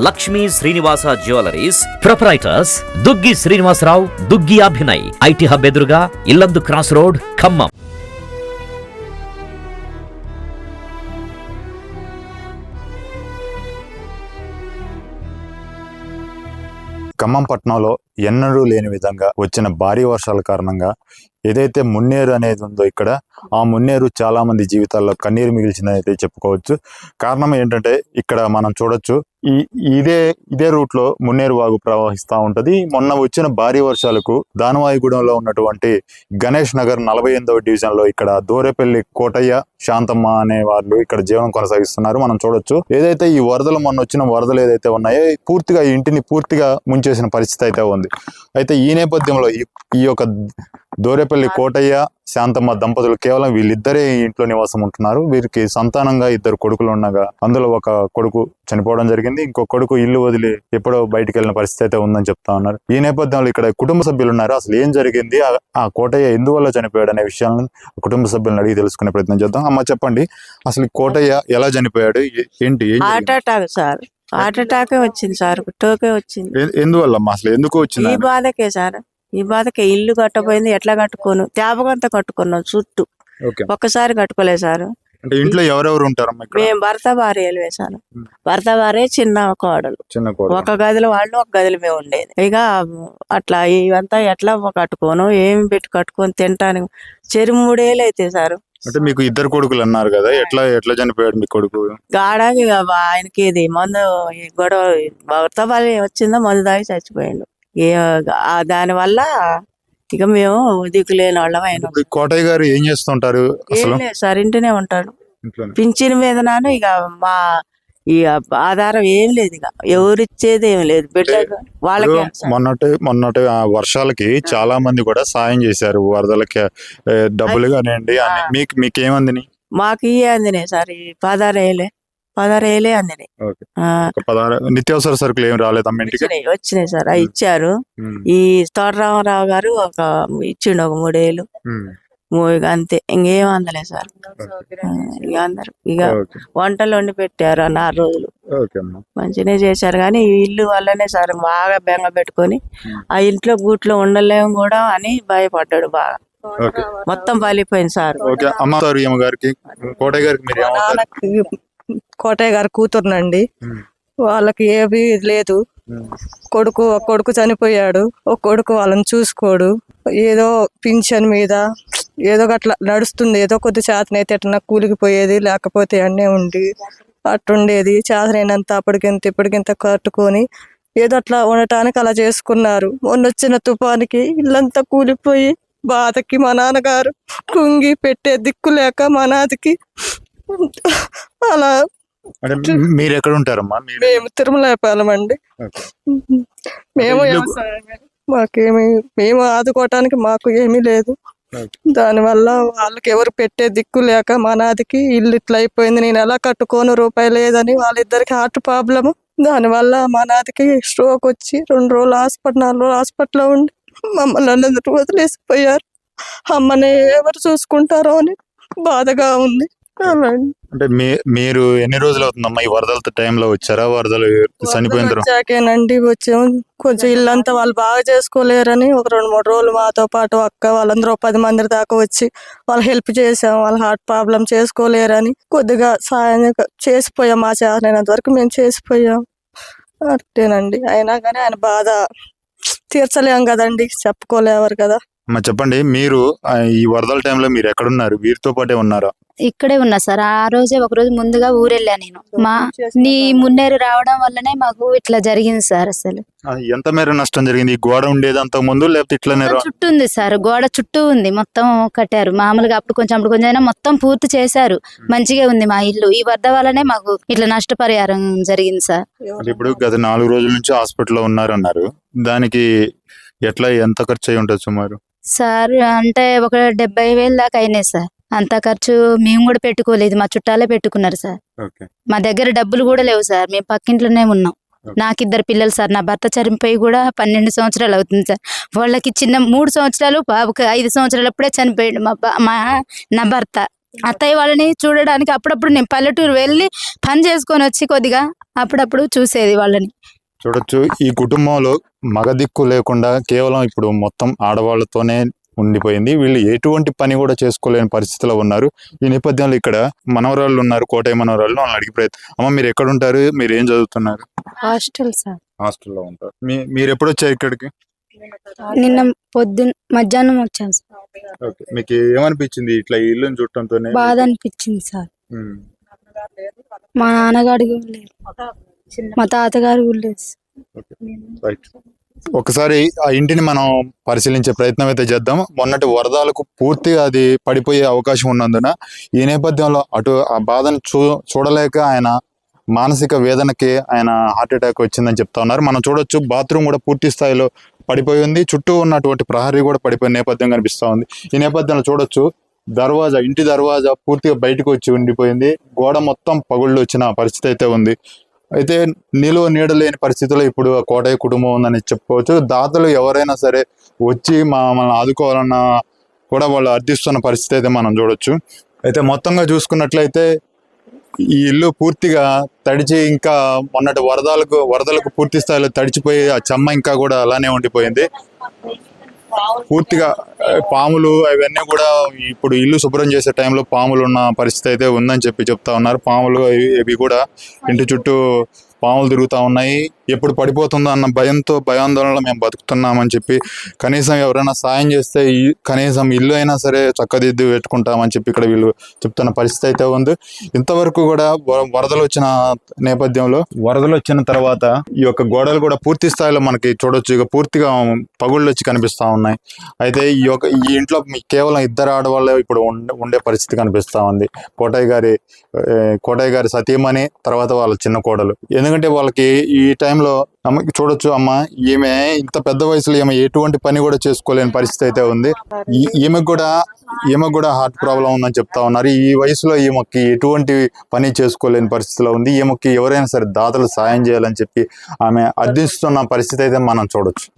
Lakshmi Srinivasa jewelleries proprietors Duggi Srinivasarao, Duggi Abhinay, IT hub ఎదురుగా Illandu cross road, Khammam. Khammam పట్టణంలో ఎన్నడూ లేని విధంగా వచ్చిన భారీ వర్షాల కారణంగా ఏదైతే మున్నేరు అనేది ఉందో ఇక్కడ ఆ మున్నేరు చాలా మంది జీవితాల్లో కన్నీరు మిగిల్చిందని అయితే చెప్పుకోవచ్చు. కారణం ఏంటంటే ఇక్కడ మనం చూడొచ్చు ఇదే రూట్ లో మున్నేరు వాగు ప్రవహిస్తూ ఉంటది. మొన్న వచ్చిన భారీ వర్షాలకు దానవాయిగూడెంలో ఉన్నటువంటి గణేష్ నగర్ 48వ డివిజన్ లో ఇక్కడ దూరేపల్లి కోటయ్య, శాంతమ్మ అనే వాళ్ళు ఇక్కడ జీవనం కొనసాగిస్తున్నారు. మనం చూడొచ్చు ఏదైతే ఈ వరదలు మొన్న వచ్చిన వరదలు ఏదైతే ఉన్నాయో పూర్తిగా ఈ ఇంటిని పూర్తిగా ముంచేసిన పరిస్థితి అయితే ఉంది. అయితే ఈ నేపథ్యంలో ఈ యొక్క దూరేపల్లి కోటయ్య, శాంతమ్మ దంపతులు కేవలం వీళ్ళిద్దరే ఇంట్లో నివాసం ఉంటున్నారు. వీరికి సంతానంగా 2 కొడుకులు ఉండగా అందులో ఒక కొడుకు చనిపోవడం జరిగింది. ఇంకో కొడుకు ఇల్లు వదిలి ఎప్పుడో బయటికి వెళ్ళిన పరిస్థితి అయితే ఉందని చెప్తా ఉన్నారు. ఈ నేపథ్యంలో ఇక్కడ కుటుంబ సభ్యులు ఉన్నారు. అసలు ఏం జరిగింది, ఆ కోటయ్య ఎందువల్ల చనిపోయాడు అనే విషయాలను కుటుంబ సభ్యులను అడిగి తెలుసుకునే ప్రయత్నం చేద్దాం. అమ్మ చెప్పండి, అసలు కోటయ్య ఎలా చనిపోయాడు, ఏంటి? Heart attack sir, heart attack వచ్చింది సార్, టోకే వచ్చింది. ఎందువల్ల అసలు ఎందుకు వచ్చింది? ఈ బాధకే సార్, ఈ బాధకే ఇల్లు కట్టపోయింది. ఎట్లా కట్టుకోను, త్యాపకంతా కట్టుకున్నాం చుట్టూ, ఒక్కసారి కట్టుకోలేదు సార్. అంటే ఇంట్లో ఎవరెవరు ఉంటారు? మేము భర్త భార్యలు వేసాను. భర్త భార్య, చిన్న కోడలు. ఒక గదిలో వాళ్ళు, ఒక గదిలో మేము ఉండేది. ఇక అట్లా ఇవంతా ఎట్లా కట్టుకోను, ఏమి పెట్టి కట్టుకొని తింటాను. 3 ఏళ్ళు అయితే సార్. అంటే మీకు 2 కొడుకులు అన్నారు కదా, ఎట్లా చనిపోయాడు మీ కొడుకు? గాడాకి ఆయనకి ఇది మందు గొడవ, భర్త భార్య వచ్చిందో మందు తాగి చచ్చిపోయిండు. దాని వల్ల ఇక మేము దిక్కులేని వాళ్ళం అయినా. కోటయ్య గారు ఏం చేస్తుంటారు? సార్ ఇంటినే ఉంటాడు. పింఛన్ మీద నాను ఇక మా ఈ ఆధారం ఏం లేదు, ఇక ఎవరిచ్చేది ఏం లేదు. బిడ్డ వాళ్ళకి మొన్నటి వర్షాలకి చాలా మంది కూడా సాయం చేశారు, వరదలకి డబ్బులు కానివ్వండి. మీకేమంది? మాకు ఇవే అందినాయి సార్, ఈ 16 ఏళ్ళే అందినాయి. నిత్యావసర సరుకులు ఏం రాలేదమ్మా ఇంటికి? వచ్చినాయి సార్, అవి ఇచ్చారు. ఈ తోటరామారావు గారు ఇచ్చిండు ఒక 3 ఏళ్ళు, అంతే. ఇంకేం అందలే సార్. ఇక అందరు ఇక వంటలు వండి పెట్టారు 4 రోజులు, మంచిగానే చేశారు. కానీ ఈ ఇల్లు వల్లనే సార్ బాగా బెంగ పెట్టుకొని ఆ ఇంట్లో గూట్లో ఉండలేము కూడా అని భయపడ్డాడు బాగా. మొత్తం పలిపోయింది సార్. కోటయ్య గారి కూతురునండి. వాళ్ళకి ఏమీ లేదు. కొడుకు చనిపోయాడు. ఒక కొడుకు వాళ్ళని చూసుకోడు. ఏదో పింఛన్ మీద ఏదో అట్లా నడుస్తుంది. ఏదో కొద్ది చేతనైతే ఎట్లా కూలికి పోయేది, లేకపోతే అన్నీ ఉండి అట్టుండేది. చేతనైనంత అప్పటికింత ఇప్పటికింత కట్టుకొని ఏదో అట్లా ఉండటానికి అలా చేసుకున్నారు. మొన్నొచ్చిన తుఫానికి ఇల్లంతా కూలిపోయి బాధకి మా నాన్నగారు కుంగి పెట్టే దిక్కు లేక మా నాదికి అలా. మీరు ఎక్కడ ఉంటారమ్మా? మేము తిరుమలపాలెం అండి. మేము ఆదుకోవటానికి మాకు ఏమీ లేదు. దానివల్ల వాళ్ళకి ఎవరు పెట్టే దిక్కు లేక మా నాదికి ఇల్లు ఇట్లా అయిపోయింది. నేను ఎలా కట్టుకోను, రూపాయి లేదని. వాళ్ళిద్దరికి హార్ట్ ప్రాబ్లము. దానివల్ల మా నాదికి స్ట్రోక్ వచ్చి 2 రోజులు 4 రోజులు హాస్పిటల్లో ఉండి మమ్మల్ని అందరూ వదిలేసిపోయారు. అమ్మని ఎవరు చూసుకుంటారో అని బాధగా ఉంది. అంటే మీరు ఎన్ని రోజులు అవుతుందమ్మా ఈ వరదల టైంలో వచ్చారా? వరదలు వచ్చాకేనండి వచ్చాము. కొంచెం ఇల్లంతా వాళ్ళు బాగా చేసుకోలేరని ఒక 2-3 రోజులు మాతో పాటు అక్క వాళ్ళందరూ 10 మంది దాకా వచ్చి వాళ్ళు హెల్ప్ చేసాం. వాళ్ళ హార్ట్ ప్రాబ్లం చేసుకోలేరని కొద్దిగా సాయం చేసిపోయాం. మా చేతనైనంత వరకు మేము చేసిపోయాం. అంతేనండి. అయినా కానీ ఆయన బాధ తీర్చలేం కదండి, చెప్పుకోలేవారు కదా. చెప్పండి, మీరు ఈ వరదల టైంలో మీరు ఎక్కడున్నారు? వీరితో పాటే ఉన్నారా? ఇక్కడే ఉన్నా సార్. ఆ రోజే ఒక రోజు ముందుగా ఊరెళ్ళా నేను. నీ మున్నేరు రావడం వల్లనే మాకు ఇట్లా జరిగింది సార్. అసలు ఎంత మేర నష్టం జరిగింది? గోడ ఉండేది అంత ముందు, లేకపోతే ఇట్లానే చుట్టూ ఉంది సార్? గోడ చుట్టూ ఉంది, మొత్తం కట్టారు మామూలుగా. అప్పుడు కొంచెం అయినా మొత్తం పూర్తి చేశారు. మంచిగా ఉంది మా ఇల్లు. ఈ వరద వల్లనే మాకు ఇట్లా నష్టపరిహారం జరిగింది సార్. ఇప్పుడు గత 4 రోజుల నుంచి హాస్పిటల్లో ఉన్నారన్నారు. దానికి ఎంత ఖర్చు అయి ఉంటుంది సుమారు? సార్ అంటే ఒక 70,000 దాకా అయినాయి సార్. అంత ఖర్చు మేము కూడా పెట్టుకోలేదు, మా చుట్టాలే పెట్టుకున్నారు సార్. మా దగ్గర డబ్బులు కూడా లేవు సార్. మేము పక్కింట్లోనే ఉన్నాం. నాకు 2 పిల్లలు సార్. నా భర్త చనిపోయి కూడా 12 సంవత్సరాలు అవుతుంది సార్. వాళ్ళకి చిన్న 3 సంవత్సరాలు, బాబుకి 5 సంవత్సరాలు అప్పుడే చనిపోయాడు నా భర్త. అత్తయ్య వాళ్ళని చూడడానికి అప్పుడప్పుడు నేను పల్లెటూరు వెళ్ళి పని చేసుకొని వచ్చి కొద్దిగా అప్పుడప్పుడు చూసేది వాళ్ళని. చూడొచ్చు ఈ కుటుంబంలో మగ దిక్కు లేకుండా కేవలం ఇప్పుడు మొత్తం ఆడవాళ్ళతోనే ఉండిపోయింది. వీళ్ళు ఎటువంటి పని కూడా చేసుకోలేని పరిస్థితిలో ఉన్నారు. ఈ నేపథ్యంలో ఇక్కడ మనవరాళ్ళు ఉన్నారు, కోటయ్య మనవరాళ్ళు. వాళ్ళని అడిగి ప్రయత్నం. అమ్మ, మీరు ఎక్కడ ఉంటారు? మీరు ఏం చదువుతున్నారు? Hostel sir. హాస్టల్లో ఉంటారు. మీరు ఎప్పుడు వచ్చారు ఇక్కడికి? నిన్న మధ్యాహ్నం వచ్చాను సార్. ఓకే. మీకు ఏమనిపించింది ఇట్లా ఈ ఇల్లుని చూడటంతోనే? బాధ అనిపించింది సార్. మా నాన్నగారికి లేదు, మా తాతగారు లేదు. రైట్. ఒకసారి ఆ ఇంటిని మనం పరిశీలించే ప్రయత్నం అయితే చేద్దాం. మొన్నటి వరదలకు పూర్తిగా అది పడిపోయే అవకాశం ఉన్నందున ఈ నేపథ్యంలో అటు ఆ బాధను చూడలేక ఆయన మానసిక వేదనకి ఆయన హార్ట్ అటాక్ వచ్చిందని చెప్తా ఉన్నారు. మనం చూడొచ్చు బాత్రూమ్ కూడా పూర్తి స్థాయిలో పడిపోయి ఉంది. చుట్టూ ఉన్నటువంటి ప్రహరీ కూడా పడిపోయిన నేపథ్యం కనిపిస్తా ఉంది. ఈ నేపథ్యంలో చూడొచ్చు ఇంటి దర్వాజా పూర్తిగా బయటకు వచ్చి ఉండిపోయింది. గోడ మొత్తం పగుళ్ళు వచ్చిన పరిస్థితి అయితే ఉంది. అయితే నీడ లేని పరిస్థితుల్లో ఇప్పుడు ఆ కోటయ్య కుటుంబం ఉందని చెప్పుకోవచ్చు. దాతలు ఎవరైనా సరే వచ్చి మనల్ని ఆదుకోవాలన్న కూడా వాళ్ళు అర్థిస్తున్న పరిస్థితి అయితే మనం చూడొచ్చు. అయితే మొత్తంగా చూసుకున్నట్లయితే ఈ ఇల్లు పూర్తిగా తడిచి, ఇంకా మొన్నటి వరదలకు పూర్తి స్థాయిలో తడిచిపోయి ఆ చెమ్మ ఇంకా కూడా అలానే ఉండిపోయింది. పూర్తిగా పాములు అవన్నీ కూడా ఇప్పుడు ఇల్లు శుభ్రం చేసే టైంలో పాములు ఉన్న పరిస్థితి అయితే ఉందని చెప్తా ఉన్నారు. పాములు ఇవి కూడా ఇంటి చుట్టూ పాములు తిరుగుతూ ఉన్నాయి. ఎప్పుడు పడిపోతుందో అన్న భయాందోళనలో మేము బతుకుతున్నామని చెప్పి, కనీసం ఎవరైనా సాయం చేస్తే కనీసం ఇల్లు అయినా సరే చక్కదిద్దు పెట్టుకుంటామని చెప్పి ఇక్కడ వీళ్ళు చెప్తున్న పరిస్థితి అయితే ఉంది. ఇంతవరకు కూడా వరదలు వచ్చిన నేపథ్యంలో, వరదలు వచ్చిన తర్వాత ఈ యొక్క గోడలు కూడా పూర్తి స్థాయిలో మనకి చూడొచ్చు ఇక పూర్తిగా పగుళ్ళు వచ్చి కనిపిస్తా ఉన్నాయి. అయితే ఈ ఇంట్లో కేవలం ఇద్దరు ఆడవాళ్ళే ఇప్పుడు ఉండే పరిస్థితి కనిపిస్తా ఉంది. కోటయ్య గారి సతీమణి, తర్వాత వాళ్ళ చిన్న కోడలు. ఎందుకంటే వాళ్ళకి ఈ టైంలో చూడొచ్చు అమ్మ, ఈమె ఇంత పెద్ద వయసులో ఈమె ఎటువంటి పని కూడా చేసుకోలేని పరిస్థితి అయితే ఉంది. ఈమెకు కూడా హార్ట్ ప్రాబ్లం ఉందని చెప్తా ఉన్నారు. ఈ వయసులో ఈమెకి ఎటువంటి పని చేసుకోలేని పరిస్థితిలో ఉంది. ఈమెకి ఎవరైనా సరే దాతలు సాయం చేయాలని చెప్పి ఆమె అర్థిస్తున్న పరిస్థితి అయితే మనం చూడొచ్చు.